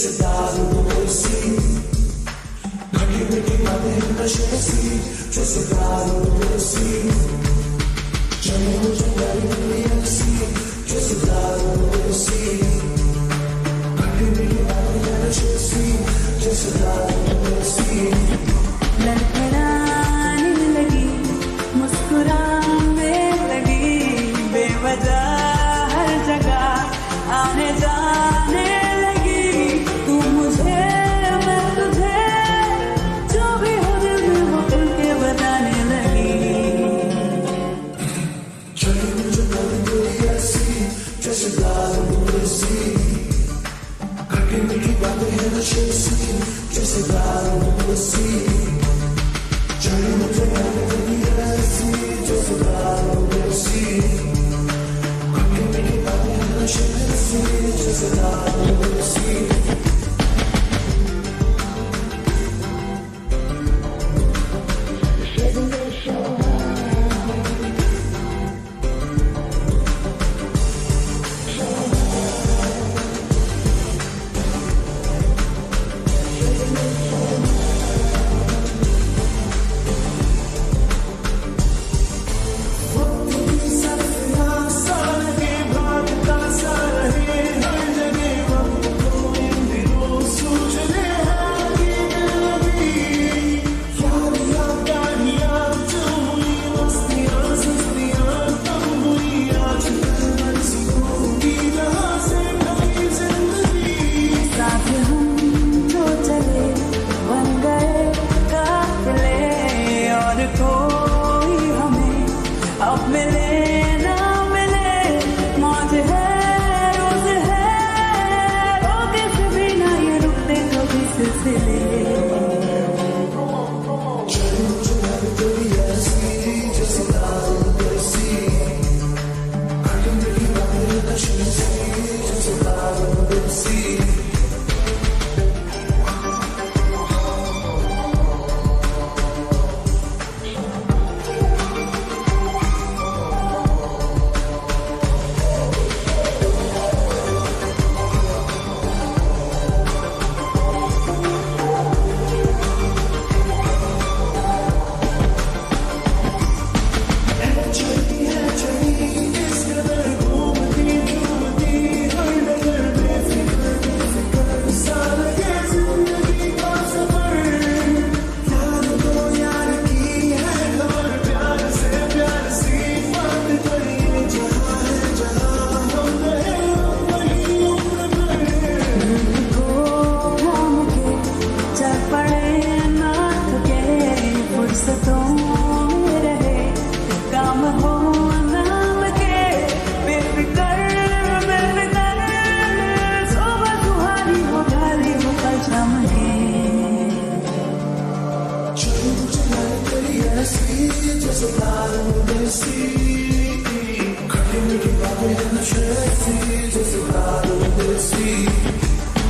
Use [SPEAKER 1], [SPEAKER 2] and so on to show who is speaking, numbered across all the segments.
[SPEAKER 1] जैसे दारू सी, खटी मीठी बातें नशे सी, जैसे दारू सी, चले मुझे गली ऐसी, जैसे दारू सी, खटी मीठी बातें नशे सी, जैसे दारू सी।
[SPEAKER 2] लड़खड़ाने लगी, मुस्कुराने लगी, बेवजह हर जगह आने जाने लगी। तू मुझे, मैं तुझे, जो भी हो दिल में वो खुल के बताने लगी।
[SPEAKER 1] चली मुझे गली ऐसी, जैसे दारू सी, खटी मीठी बातें नशे सी, जैसे दारू सी। चली मुझे गली ऐसी, जैसे दारू सी, खटी मीठी बातें नशे सी, जैसे दारू सी।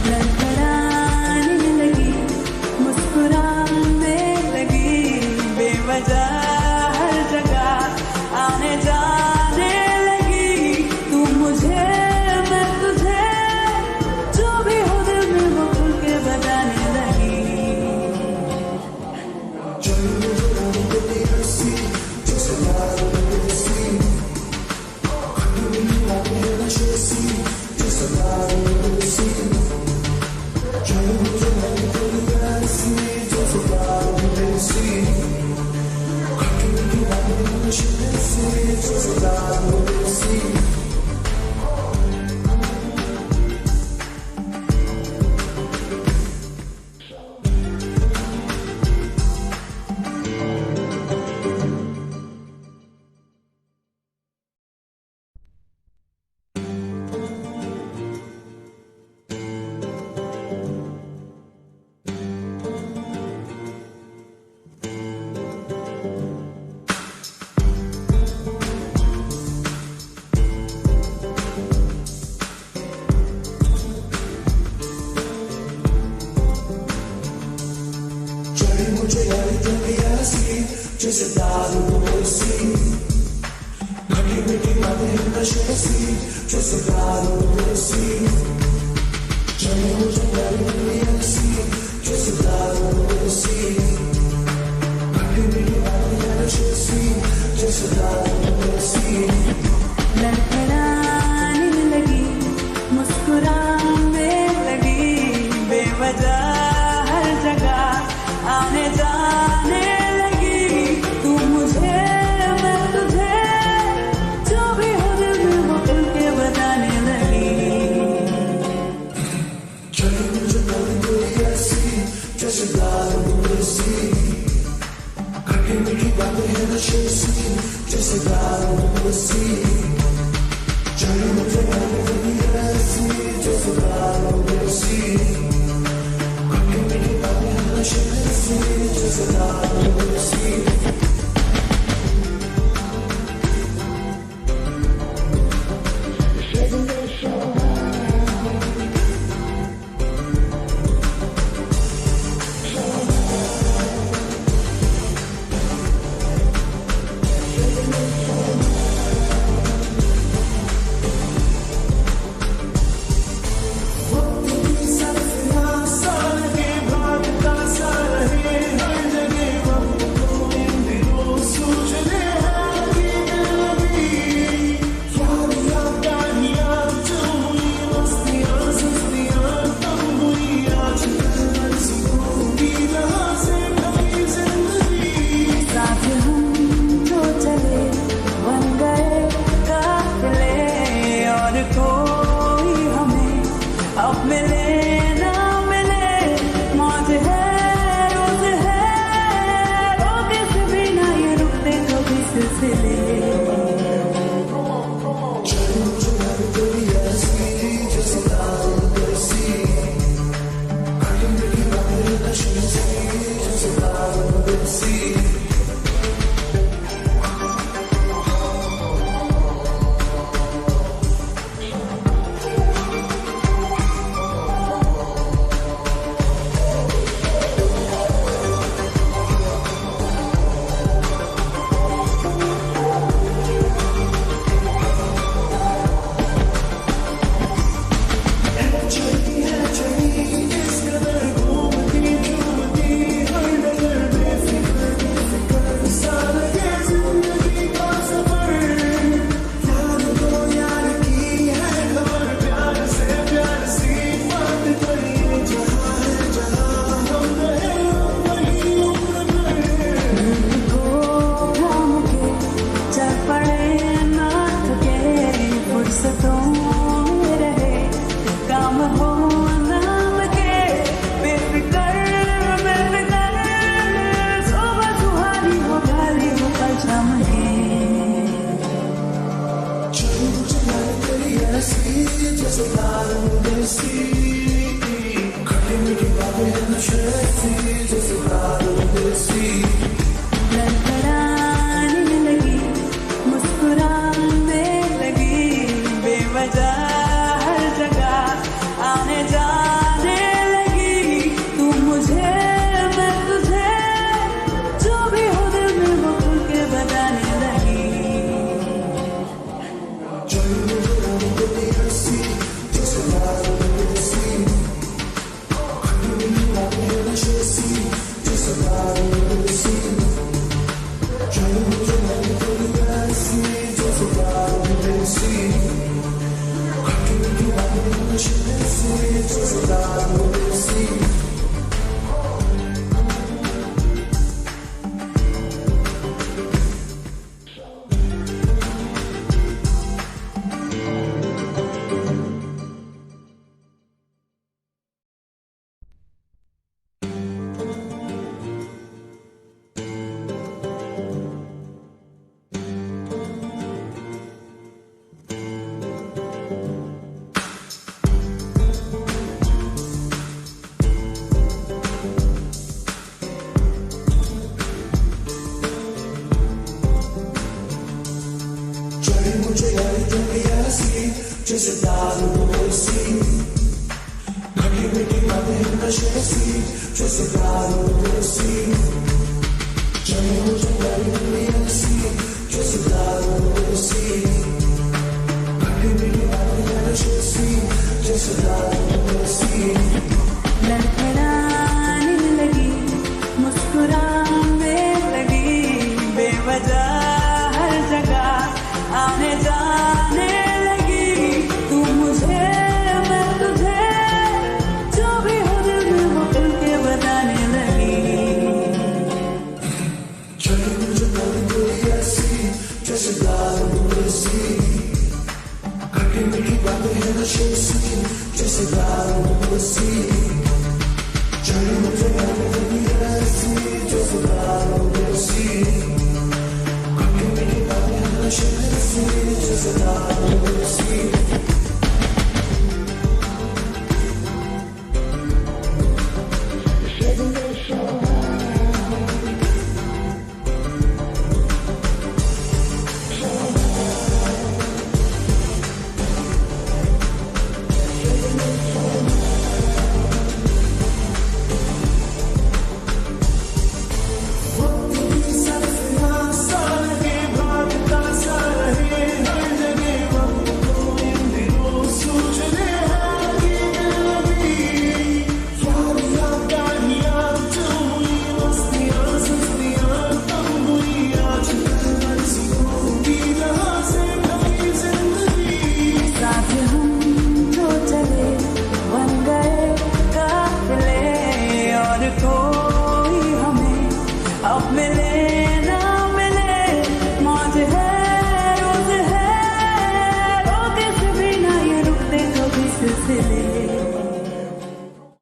[SPEAKER 2] लड़खड़ाने लगी, मुस्कुराने लगी, बेवजह हर जगह आने जाने लगी। तू मुझे, मैं तुझे, जो भी हो दिल में वो खुल के बताने लगी।
[SPEAKER 1] जैसे दारू सी, खटी मीठी बातें नशे सी, जैसे दारू सी। चले मुझे प्यारी कोई ऐसी जैसे दारू सी, खट्टी मीठी बातें हैं नशे सी जैसे दारू सी।
[SPEAKER 2] लड़खड़ाने लगी, मुस्कुराने लगी, बेवजह हर जगह आने जाने लगी। तू मुझे मैं तुझे, जो भी हो दिल में वो खुल के बताने लगी।
[SPEAKER 1] चले मुझे प्यारी कोई ऐसी जैसे दारू सी, खट्टी मीठी बातें हैं नशे सी जैसे दारू सी। चले मुझे प्यारी कोई ऐसी जैसे दारू सी, खट्टी मीठी बातें हैं नशे सी जैसे दारू सी।
[SPEAKER 2] लड़खड़ाने लगी, मुस्कुराने लगी, बेवजह हर जगह आने जाने लगी। तू मुझे मैं तुझे, जो भी हो दिल में वो खुल के बताने लगी।
[SPEAKER 1] जैसे दारू सी, खट्टी मीठी बातें नशे सी जैसे दारू सी। चले मुझे प्यारी कोई ऐसी जैसे दारू सी, खट्टी मीठी बातें नशे सी जैसे दारू सी। जैसे दारू बरसी खट्टी मीठी बातें हैं नशे सी जैसे दारू बरसी चढ़ी मुझे बातें ऐसी जैसे दारू बरसी खट्टी मीठी बातें हैं नशे सी जैसे दारू बरसी
[SPEAKER 2] कोई हमें अब मिले